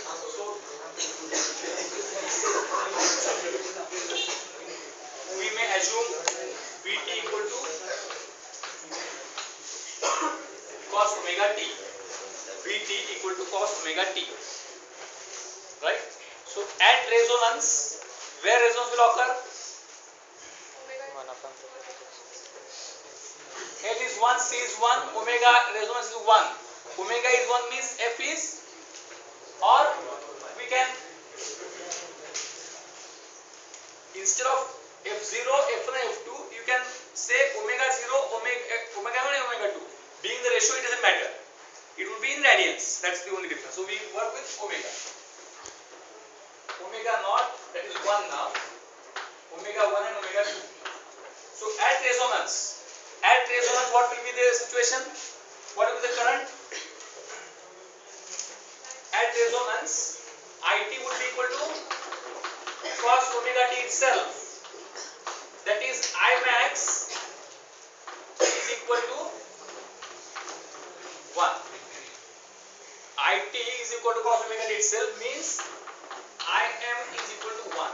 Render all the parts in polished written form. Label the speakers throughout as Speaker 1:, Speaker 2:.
Speaker 1: So we may assume Vt equal to cos omega t. Vt equal to cos omega t. Right? So at resonance, where resonance will occur? L is 1, C is 1, omega resonance is 1. Omega is 1 means F is, or we can, instead of F0, F1 and F2, you can say omega 0, omega 1 and omega 2. Being the ratio, it doesn't matter. It will be in radians. That's the only difference. So we work with omega. Omega naught, that is 1 now. Omega 1 and omega 2. So at resonance, what will be the situation? What will be the current? At resonance, IT would be equal to cos omega t itself. That is, I max is equal to 1. IT is equal to cos omega t itself means Im is equal to 1.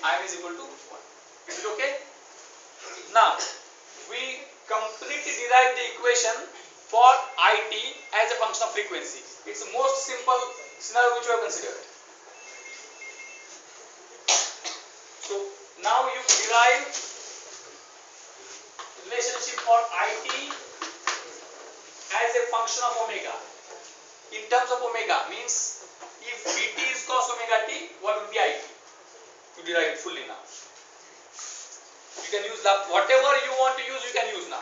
Speaker 1: Im is equal to 1. Is it okay? Now, we completely derive the equation for IT as a function of frequency. It's the most simple scenario which we have considered. So, now you derive relationship for IT as a function of omega. In terms of omega means if Vt is cos omega t, what will be IT? You derive it fully now. You can use whatever you want to use, you can use now.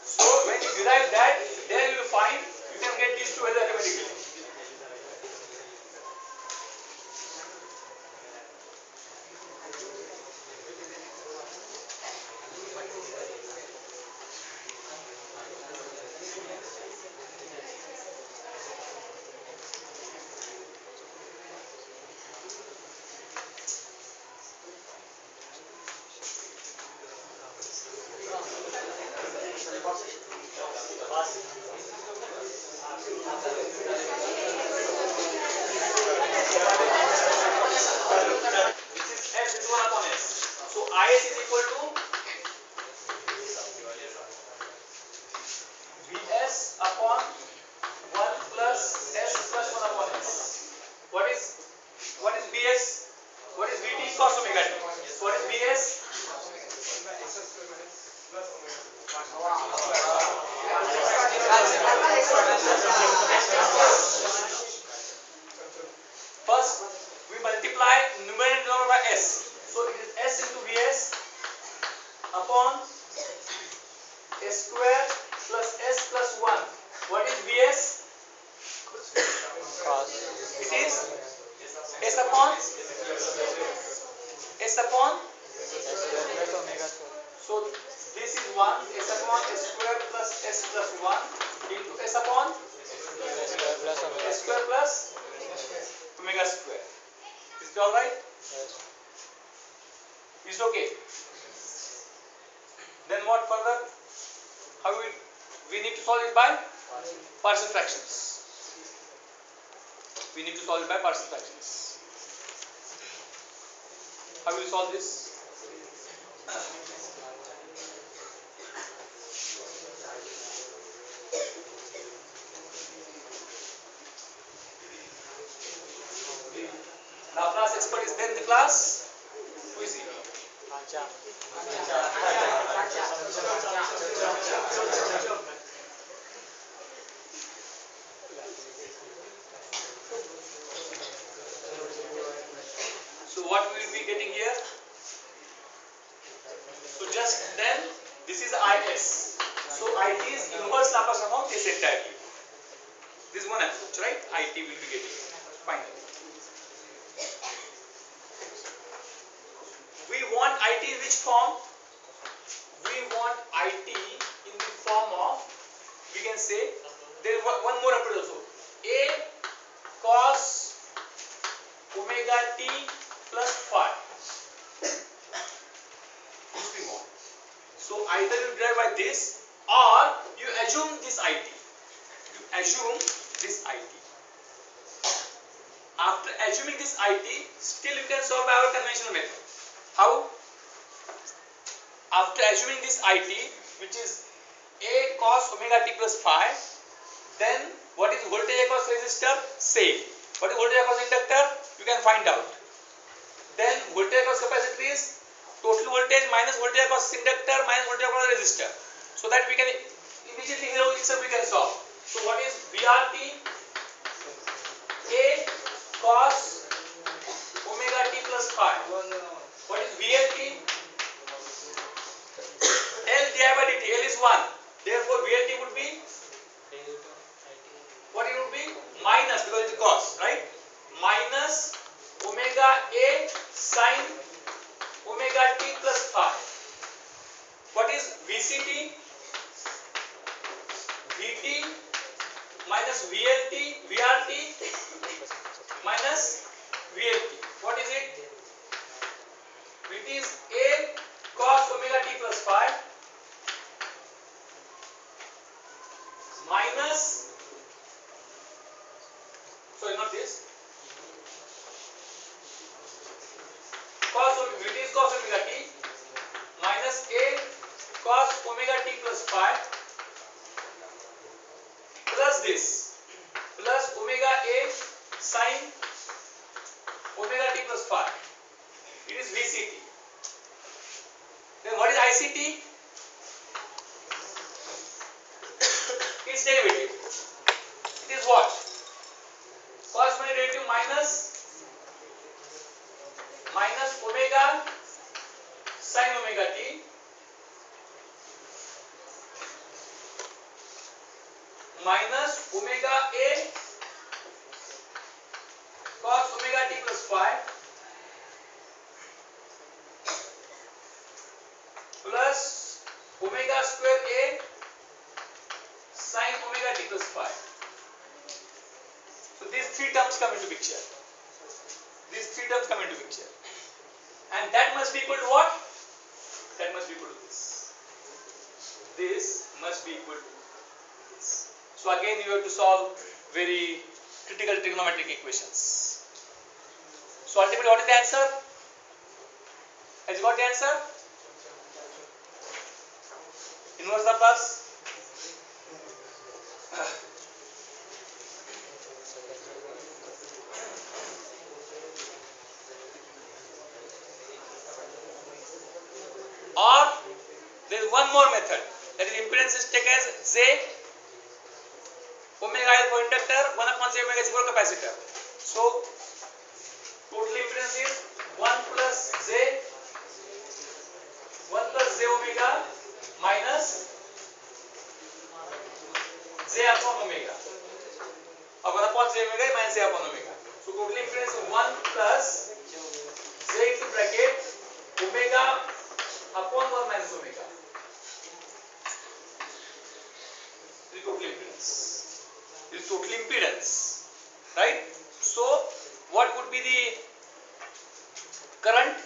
Speaker 1: So when you derive that, there you will find you can get these two automatically. Is equal to Vs upon 1 plus S plus 1 upon S. What is Vs? What is Vt cos omega t? What is Vs? First, we multiply numerator and denominator by S. So it is S into Vs upon S square plus S plus 1. What is Vs? It is S upon so this is 1 S upon S square plus S plus 1 into S upon S square plus omega square. Is it alright? Yes. Is it okay? Then what further? How we need to solve it by partial fractions. We need to solve it by partial fractions. How will we solve this? Laplace expert is there in the class? Who is he? So what we will be getting here? So just then this is IS. So IT is inverse Laplace transform this entirely. This is one approach, right? IT will be getting finally. We want IT in which form? We want IT in the form of, we can say, there is one more approach also. A cos omega t plus phi. either you derive by this or you assume this IT. You assume this IT. After assuming this IT, still you can solve by our conventional method. How? After assuming this IT, which is A cos omega t plus phi, then what is voltage across resistor? Same. What is voltage across inductor? You can find out. Then voltage across capacitor is total voltage minus voltage across inductor minus voltage across resistor. So that we can immediately here itself we can solve. So what is VRT? A cos omega t plus phi. What is VLT? L divided by dt. L is 1. Therefore VLT would be, what it would be? Minus, because it is cos, right? Minus omega A sin omega t plus phi. What is VCT? VT minus VLT, VRT minus VLT. What is it? It is A cos omega t plus phi minus, sorry, not this, it is cos omega t minus A cos omega t plus phi plus this plus omega A sin omega t plus phi. It is VCT. Then what is ICT? Its derivative. It is what? Corresponding derivative minus omega sin omega t minus omega A cos omega t plus phi plus omega square A sin omega t plus phi. So these three terms come into picture. These three terms come into picture. And that must be equal to what? That must be equal to this. This must be equal to this. So again you have to solve very critical trigonometric equations. So ultimately what is the answer? Has you got the answer? Inverse Laplace. Or there is one more method, that is impedance is taken as J omega L for inductor, 1 upon J omega is for capacitor. So total impedance is 1 plus J omega minus J upon omega, or 1 upon J omega minus J upon omega. So total impedance is 1 plus J into bracket omega upon 1 minus omega. This is total impedance. This is total impedance, right? So what would be the current?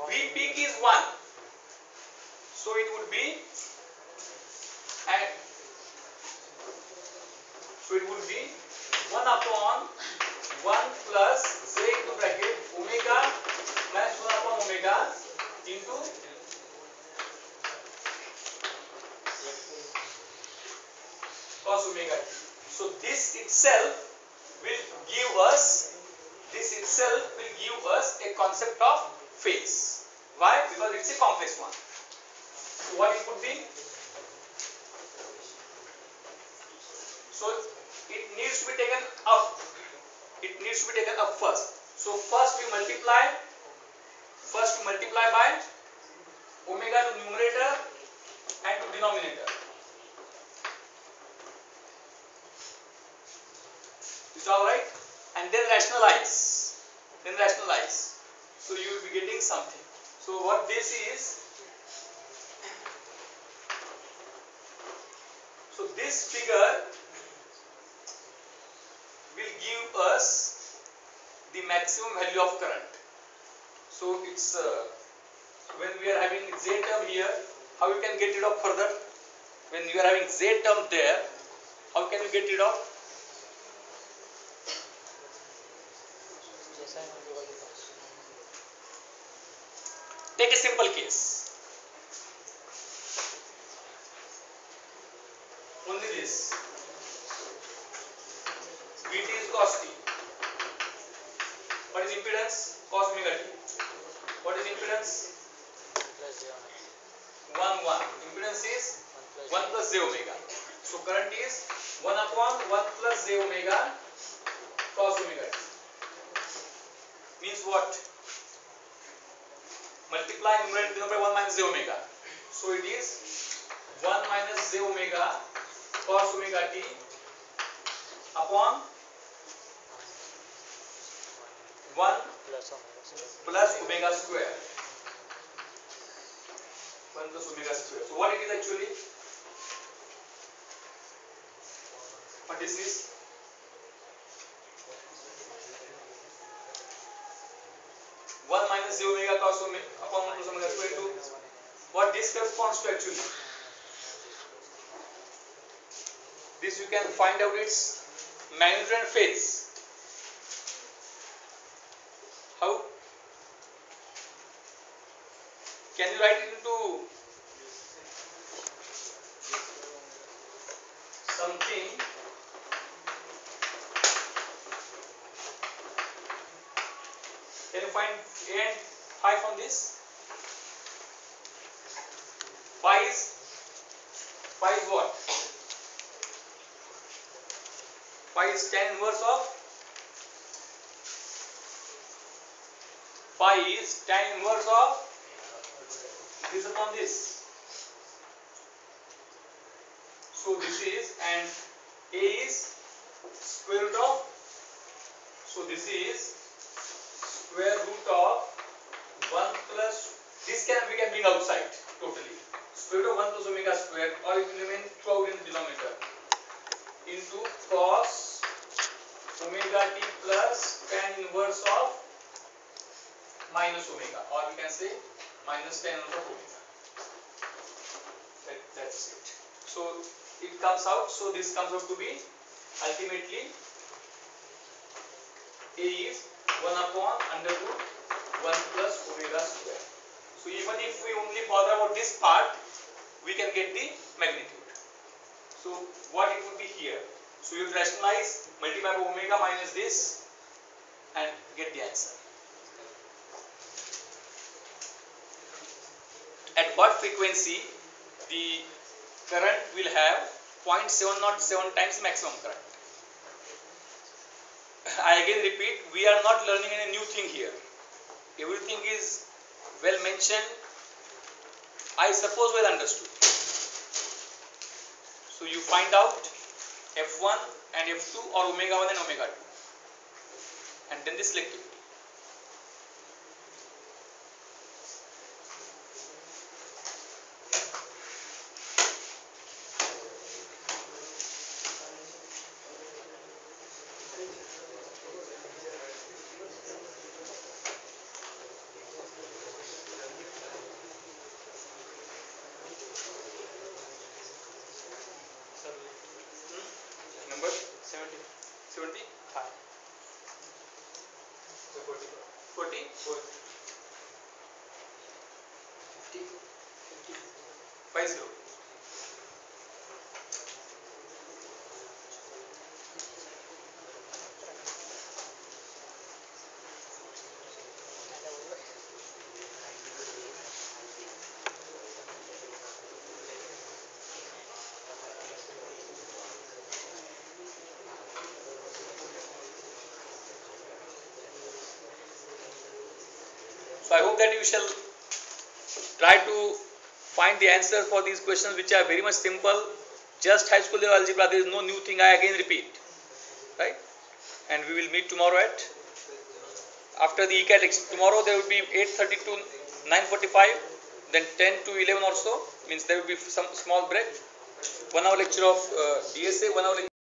Speaker 1: V peak is 1. So it would be at, so it would be 1 upon 1 plus J into bracket omega minus 1 upon omega into cos omega t. So this itself will give us a concept of phase. Why? Because it's a complex one. So what it would be? So it needs to be taken up. It needs to be taken up first. So first we multiply by omega to numerator and to denominator. Is all right? And then rationalize. So you will be getting something. So what this is? So this figure will give us the maximum value of current. So it's So when we are having z term here, how you can get rid of further? When you are having z term there, how can you get rid of? Take a simple case. Only this. Vt is cos t. What is impedance? Cos omega t. What is impedance? 1 1. Impedance is 1 plus j omega. So current is 1 upon 1 plus j omega cos omega t. Means what? Multiply numerator by 1 minus j omega. So it is 1 minus j omega cos omega t upon 1 plus omega square. 1 plus omega square. So what it is actually? What this is? One minus j omega cos omega upon 1 plus omega square into what this corresponds to actually? This you can find out its magnitude and phase. How? Can you write it into something? Can you find a and phi from this? Phi is what? Phi is tan inverse of. Phi is tan inverse of this upon this. So this is, and a is square root of. So this is square root of 1 plus. This we can bring outside totally. Square root of 1 plus omega square, or it will remain throughout in the denominator, into cos omega t plus tan inverse of minus omega, or we can say minus tan inverse of omega. That's it. So it comes out. So this comes out to be ultimately a is 1 upon under root 1 plus omega square. So even if we only bother about this part, we can get the magnitude. So what it would be here? So you rationalize, multiply by omega minus this and get the answer. At what frequency the current will have 0.707 times maximum current? I again repeat, we are not learning any new thing here. Everything is well mentioned, I suppose well understood. So you find out F1 and F2 or omega 1 and omega 2, and then the selectivity. Number 70. 70? 40? 50? 50. So I hope that you shall try to find the answer for these questions, which are very much simple. Just high school level algebra. There is no new thing. I again repeat, right? And we will meet tomorrow at after the ECAT. Tomorrow there will be 8:30 to 9:45. Then 10 to 11 or so. Means there will be some small break. 1 hour lecture of DSA. 1 hour lecture